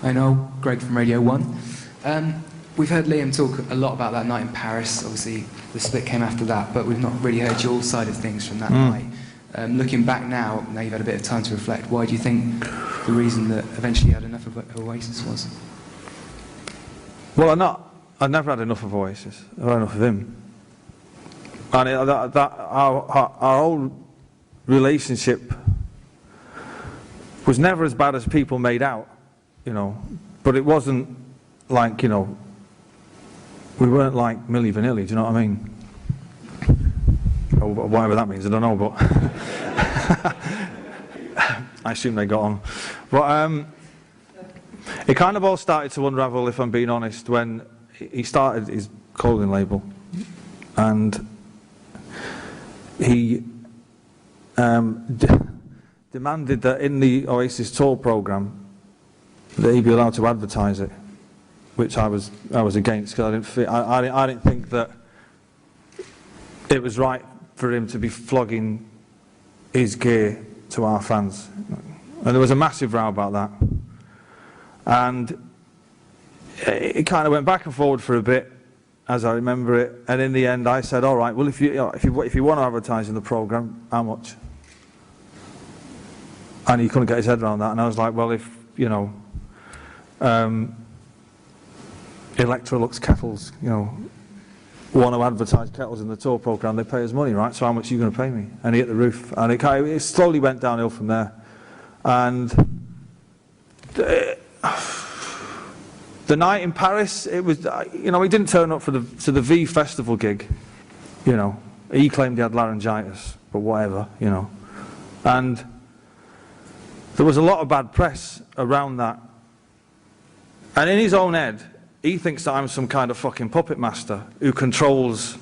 Hey Noel, Greg from Radio 1. We've heard Liam talk a lot about that night in Paris. Obviously, the split came after that, but we've not really heard your side of things from that night. Looking back now you've had a bit of time to reflect, why do you think the reason that eventually you had enough of Oasis was? Well, I've never had enough of Oasis. I've had enough of him. And our whole relationship was never as bad as people made out, you know. But it wasn't like, you know, we weren't like Milli Vanilli, do you know what I mean? Or whatever that means, I don't know, but I assume they got on. But it kind of all started to unravel, if I'm being honest, when he started his clothing label, and he demanded that in the Oasis tour program that he be allowed to advertise it, which I was against, because I didn't think that it was right for him to be flogging his gear to our fans. And there was a massive row about that. And it kind of went back and forward for a bit, as I remember it. And in the end, I said, "All right, well, if you want to advertise in the program, how much?" And he couldn't get his head around that. And I was like, "Well, if you know, Electrolux kettles, you know, want to advertise kettles in the tour program, they pay us money, right? So how much are you going to pay me?" And he hit the roof, and it slowly went downhill from there. And the night in Paris, it was, you know, he didn't turn up to the V Festival gig, you know. He claimed he had laryngitis, but whatever, you know. And there was a lot of bad press around that. And in his own head, he thinks that I'm some kind of fucking puppet master who controls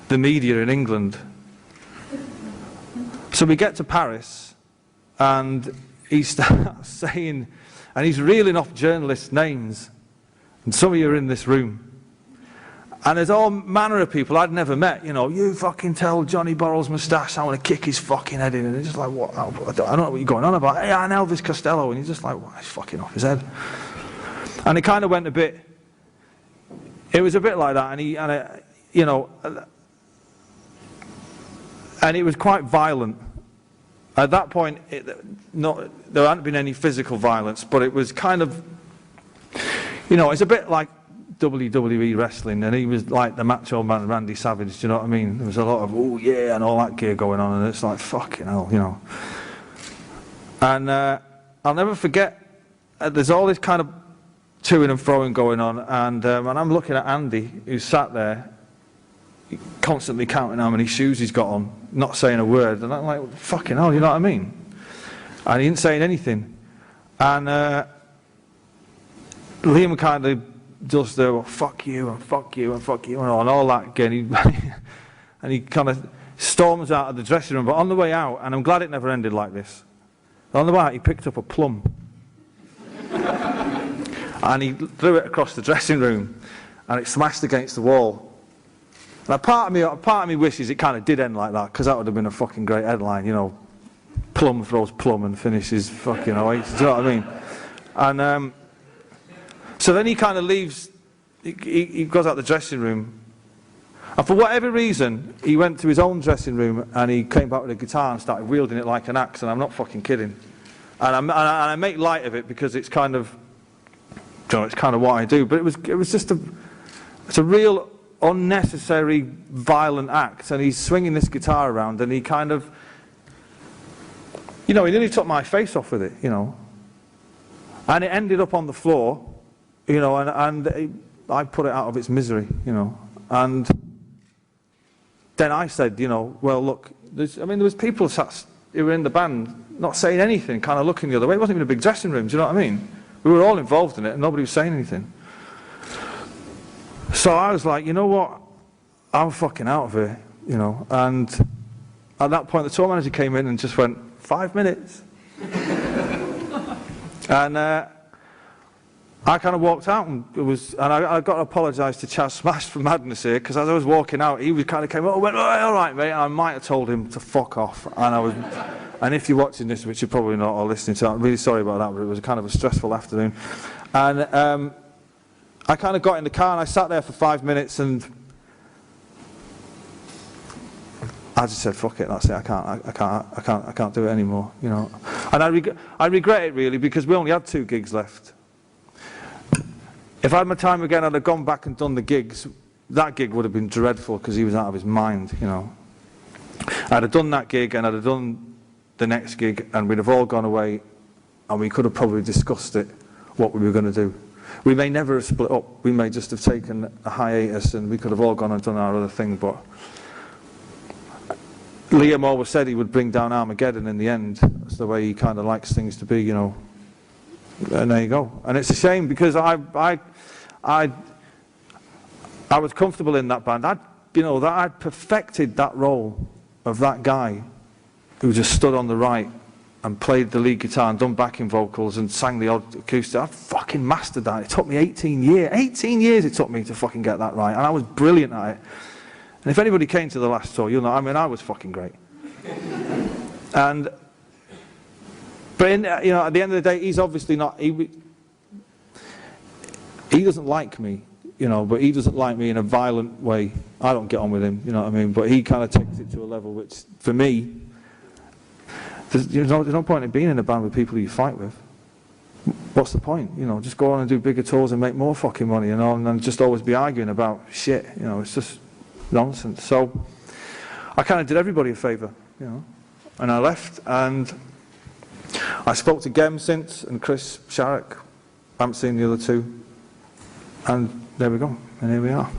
the media in England. So we get to Paris, and he starts saying, and he's reeling off journalists' names, and some of you are in this room. And there's all manner of people I'd never met, you know, "You fucking tell Johnny Borrell's moustache I want to kick his fucking head in." And it's just like, what? I don't know what you're going on about. "Hey, I'm Elvis Costello." And he's just like, "What? He's fucking off his head." And it kind of went a bit, it was a bit like that, you know, and it was quite violent. At that point, there hadn't been any physical violence, but it was kind of, you know, it's a bit like WWE wrestling, and he was like the Macho Man Randy Savage, do you know what I mean? There was a lot of, "Oh yeah," and all that gear going on, and it's like, fucking hell, you know. And I'll never forget, there's all this kind of toing and froing going on, and I'm looking at Andy, who's sat there, constantly counting how many shoes he's got on, not saying a word, and I'm like, fucking hell, you know what I mean? And he didn't say anything. And Liam kind of does the, "Well, fuck you, and fuck you, and fuck you," and all that again. And he kind of storms out of the dressing room, but on the way out, and I'm glad it never ended like this, on the way out he picked up a plum. And he threw it across the dressing room, and it smashed against the wall. Now, part of me wishes it kind of did end like that, because that would have been a fucking great headline, you know. Plum throws plum and finishes fucking Oasis, do you know what I mean? And so then he kind of leaves, he goes out the dressing room, and for whatever reason, he went to his own dressing room, and he came back with a guitar and started wielding it like an axe, and I'm not fucking kidding. And I make light of it because it's kind of, you know, it's kind of what I do, but it was just it's a real unnecessary violent act, and he's swinging this guitar around, and he kind of, you know, he nearly took my face off with it, you know, and it ended up on the floor, you know, and I put it out of its misery, you know. And then I said, you know, well, look, there was people who were in the band not saying anything, kind of looking the other way. It wasn't even a big dressing room, do you know what I mean? We were all involved in it, and nobody was saying anything. So I was like, you know what? I'm fucking out of here, you know. And at that point, the tour manager came in and just went, 5 minutes. And I kind of walked out, and I got to apologise to Chaz Smash for Madness here, because as I was walking out, he was kind of came up and went, "Oh, all right, mate." And I might have told him to fuck off, and And if you're watching this, which you're probably not, or listening to, I'm really sorry about that, but it was kind of a stressful afternoon. And I kind of got in the car and I sat there for 5 minutes and I just said, fuck it, that's it, I can't do it anymore, you know. And I regret it really, because we only had 2 gigs left. If I had my time again, I'd have gone back and done the gigs. That gig would have been dreadful because he was out of his mind, you know. I'd have done that gig and I'd have done the next gig and we'd have all gone away and we could have probably discussed it, what we were going to do. We may never have split up, we may just have taken a hiatus and we could have all gone and done our other thing, but Liam always said he would bring down Armageddon in the end. That's the way he kind of likes things to be, you know. And there you go. And it's a shame because I was comfortable in that band. I'd perfected that role of that guy who just stood on the right and played the lead guitar and done backing vocals and sang the odd acoustic. I fucking mastered that. It took me 18 years. 18 years it took me to fucking get that right. And I was brilliant at it. And if anybody came to the last tour, you'll know, I mean, I was fucking great. But you know, at the end of the day, he's obviously not, he doesn't like me, you know, but he doesn't like me in a violent way. I don't get on with him, you know what I mean? But he kind of takes it to a level which, for me, there's no point in being in a band with people who you fight with. What's the point? You know, just go on and do bigger tours and make more fucking money, you know, and then just always be arguing about shit, you know, it's just nonsense. So I kind of did everybody a favour, you know, and I left and I spoke to Gem since and Chris Sharrock. I haven't seen the other 2, and there we go, and here we are.